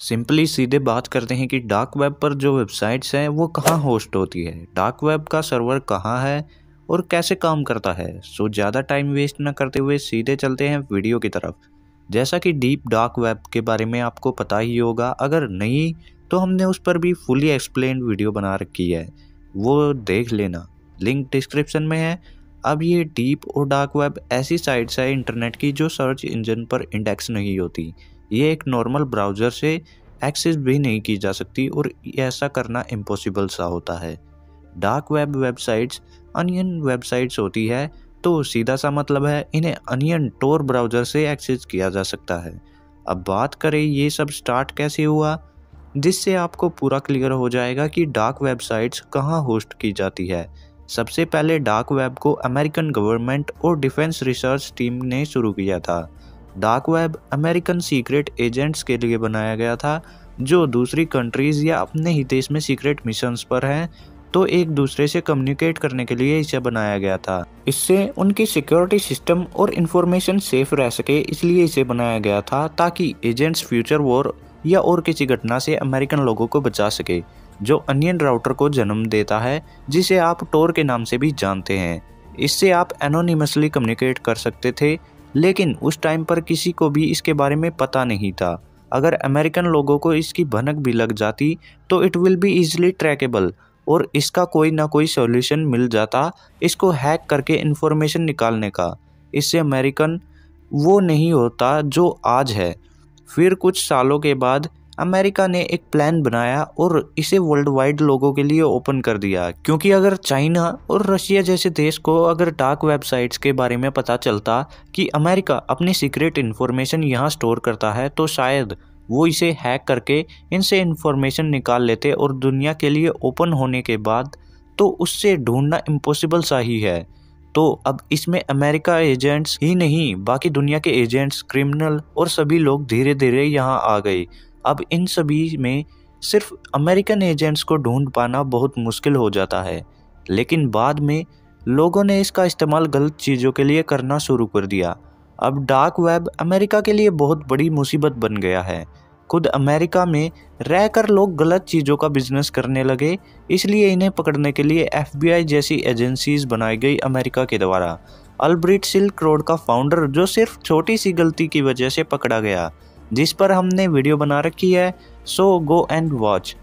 Simply सीधे बात करते हैं कि डार्क वेब पर जो वेबसाइट्स हैं वो कहाँ होस्ट होती है, डार्क वेब का सर्वर कहाँ है और कैसे काम करता है। सो ज़्यादा टाइम वेस्ट ना करते हुए सीधे चलते हैं वीडियो की तरफ। जैसा कि डीप डार्क वेब के बारे में आपको पता ही होगा, अगर नहीं तो हमने उस पर भी फुली एक्सप्लेन्ड वीडियो बना रखी है, वो देख लेना, लिंक डिस्क्रिप्शन में है। अब ये डीप और डार्क वेब ऐसी साइट्स है इंटरनेट की जो सर्च इंजन पर इंडेक्स नहीं होती। ये एक नॉर्मल ब्राउज़र से एक्सेस भी नहीं की जा सकती और ऐसा करना इम्पॉसिबल सा होता है। Dark web websites onion websites होती है, तो सीधा सा मतलब है इन्हें अनियन टोर ब्राउज़र से एक्सेस किया जा सकता है। अब बात करें ये सब स्टार्ट कैसे हुआ, जिससे आपको पूरा क्लियर हो जाएगा कि डार्क वेबसाइट्स कहाँ होस्ट की जाती है। सबसे पहले डार्क वेब को अमेरिकन गवर्नमेंट और डिफेंस रिसर्च टीम ने शुरू किया था। Dark web American secret agents के लिए बनाया गया था, जो दूसरी कंट्रीज़ या अपने ही देश में सीक्रेट मिशंस पर हैं, तो एक दूसरे से कम्युनिकेट करने के लिए इसे बनाया गया था। इससे उनकी सिक्योरिटी सिस्टम और इन्फॉर्मेशन सेफ रह सके, इसलिए इसे बनाया गया था ताकि एजेंट्स फ्यूचर वॉर या और किसी घटना से अमेरिकन लोगों को बचा सके, जो अनियन राउटर को जन्म देता है, जिसे आप टोर के नाम से भी जानते हैं। इससे आप एनोनिमसली कम्युनिकेट कर सकते थे, लेकिन उस टाइम पर किसी को भी इसके बारे में पता नहीं था। अगर अमेरिकन लोगों को इसकी भनक भी लग जाती तो it will be easily trackable और इसका कोई ना कोई सॉल्यूशन मिल जाता इसको हैक करके इन्फॉर्मेशन निकालने का। इससे अमेरिकन वो नहीं होता जो आज है। फिर कुछ सालों के बाद अमेरिका ने एक प्लान बनाया और इसे वर्ल्ड वाइड लोगों के लिए ओपन कर दिया, क्योंकि अगर चाइना और रशिया जैसे देश को अगर डार्क वेबसाइट्स के बारे में पता चलता कि अमेरिका अपनी सीक्रेट इन्फॉर्मेशन यहाँ स्टोर करता है, तो शायद वो इसे हैक करके इनसे इन्फॉर्मेशन निकाल लेते और दुनिया के लिए ओपन होने के बाद तो उससे ढूंढना इम्पॉसिबल सा ही है। तो अब इसमें अमेरिका एजेंट्स ही नहीं, बाकी दुनिया के एजेंट्स, क्रिमिनल और सभी लोग धीरे धीरे यहाँ आ गए। अब इन सभी में सिर्फ अमेरिकन एजेंट्स को ढूंढ पाना बहुत मुश्किल हो जाता है, लेकिन बाद में लोगों ने इसका इस्तेमाल गलत चीज़ों के लिए करना शुरू कर दिया। अब डार्क वेब अमेरिका के लिए बहुत बड़ी मुसीबत बन गया है। खुद अमेरिका में रहकर लोग गलत चीज़ों का बिजनेस करने लगे, इसलिए इन्हें पकड़ने के लिए FBI जैसी एजेंसीज बनाई गई अमेरिका के द्वारा। अल्ब्रिट सिल्क रोड का फाउंडर, जो सिर्फ छोटी सी गलती की वजह से पकड़ा गया, जिस पर हमने वीडियो बना रखी है, सो गो एंड वॉच।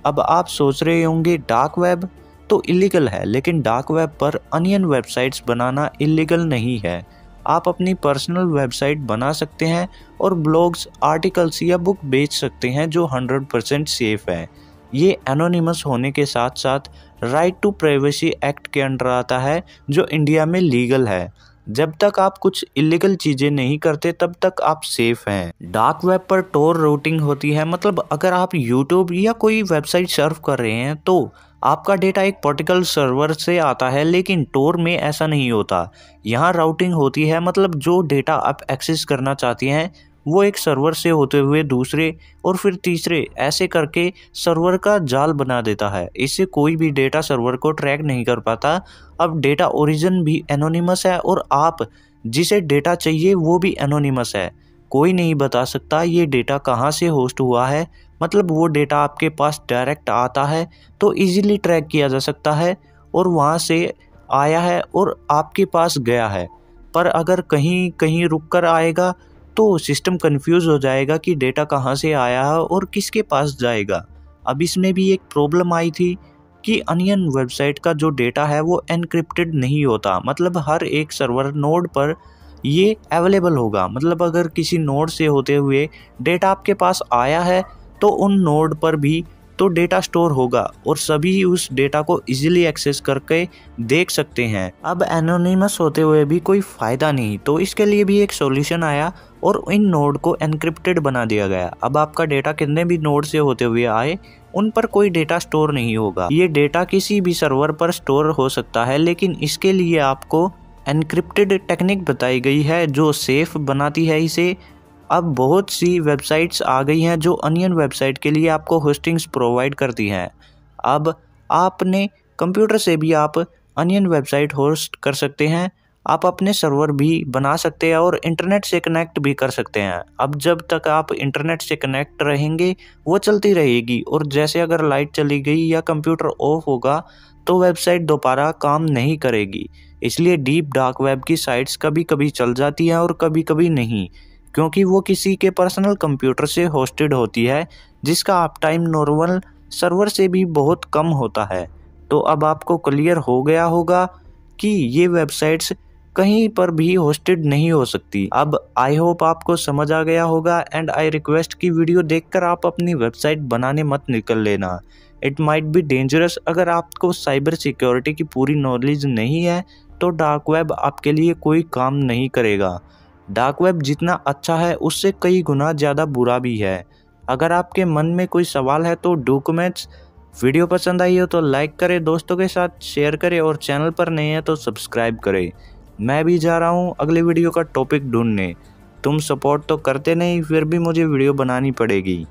अब आप सोच रहे होंगे डार्क वेब तो इलीगल है, लेकिन डार्क वेब पर अनियन वेबसाइट्स बनाना इलीगल नहीं है। आप अपनी पर्सनल वेबसाइट बना सकते हैं और ब्लॉग्स, आर्टिकल्स या बुक बेच सकते हैं जो 100% सेफ है। ये एनोनिमस होने के साथ साथ राइट टू प्राइवेसी एक्ट के अंडर आता है, जो इंडिया में लीगल है। जब तक आप कुछ इलीगल चीज़ें नहीं करते तब तक आप सेफ हैं। डार्क वेब पर टोर रूटिंग होती है, मतलब अगर आप यूट्यूब या कोई वेबसाइट सर्फ कर रहे हैं तो आपका डेटा एक पर्टिकुलर सर्वर से आता है, लेकिन टोर में ऐसा नहीं होता। यहाँ राउटिंग होती है, मतलब जो डेटा आप एक्सेस करना चाहते हैं वो एक सर्वर से होते हुए दूसरे और फिर तीसरे, ऐसे करके सर्वर का जाल बना देता है। इससे कोई भी डेटा सर्वर को ट्रैक नहीं कर पाता। अब डेटा ओरिजिन भी एनोनिमस है और आप जिसे डेटा चाहिए वो भी एनोनिमस है। कोई नहीं बता सकता ये डेटा कहाँ से होस्ट हुआ है, मतलब वो डेटा आपके पास डायरेक्ट आता है तो इजीली ट्रैक किया जा सकता है और वहाँ से आया है और आपके पास गया है। पर अगर कहीं कहीं रुक कर आएगा तो सिस्टम कंफ्यूज हो जाएगा कि डेटा कहाँ से आया है और किसके पास जाएगा। अब इसमें भी एक प्रॉब्लम आई थी कि अनियन वेबसाइट का जो डेटा है वो एनक्रिप्टेड नहीं होता, मतलब हर एक सर्वर नोड पर ये अवेलेबल होगा। मतलब अगर किसी नोड से होते हुए डेटा आपके पास आया है तो उन नोड पर भी तो डेटा स्टोर होगा और सभी उस डेटा को इजीली एक्सेस करके देख सकते हैं। अब एनोनिमस होते हुए भी कोई फ़ायदा नहीं, तो इसके लिए भी एक सॉल्यूशन आया और इन नोड को एनक्रिप्टेड बना दिया गया। अब आपका डेटा कितने भी नोड से होते हुए आए, उन पर कोई डेटा स्टोर नहीं होगा। ये डेटा किसी भी सर्वर पर स्टोर हो सकता है, लेकिन इसके लिए आपको एनक्रिप्टेड टेक्निक बताई गई है जो सेफ बनाती है इसे। अब बहुत सी वेबसाइट्स आ गई हैं जो अनियन वेबसाइट के लिए आपको होस्टिंग्स प्रोवाइड करती हैं। अब आपने कंप्यूटर से भी आप अनियन वेबसाइट होस्ट कर सकते हैं। आप अपने सर्वर भी बना सकते हैं और इंटरनेट से कनेक्ट भी कर सकते हैं। अब जब तक आप इंटरनेट से कनेक्ट रहेंगे वो चलती रहेगी, और जैसे अगर लाइट चली गई या कंप्यूटर ऑफ होगा तो वेबसाइट दोबारा काम नहीं करेगी। इसलिए डीप डार्क वेब की साइट्स कभी कभी चल जाती हैं और कभी कभी नहीं, क्योंकि वो किसी के पर्सनल कंप्यूटर से होस्टेड होती है, जिसका अप टाइम नॉर्मल सर्वर से भी बहुत कम होता है। तो अब आपको क्लियर हो गया होगा कि ये वेबसाइट्स कहीं पर भी होस्टेड नहीं हो सकती। अब आई होप आपको समझ आ गया होगा, एंड आई रिक्वेस्ट की वीडियो देखकर आप अपनी वेबसाइट बनाने मत निकल लेना। It might be dangerous. अगर आपको साइबर सिक्योरिटी की पूरी नॉलेज नहीं है तो डार्क वेब आपके लिए कोई काम नहीं करेगा। डार्क वेब जितना अच्छा है उससे कई गुना ज़्यादा बुरा भी है। अगर आपके मन में कोई सवाल है तो डू कमेंट्स। वीडियो पसंद आई हो तो लाइक करें, दोस्तों के साथ शेयर करें, और चैनल पर नए हैं तो सब्सक्राइब करें। मैं भी जा रहा हूँ अगले वीडियो का टॉपिक ढूंढने। तुम सपोर्ट तो करते नहीं, फिर भी मुझे वीडियो बनानी पड़ेगी।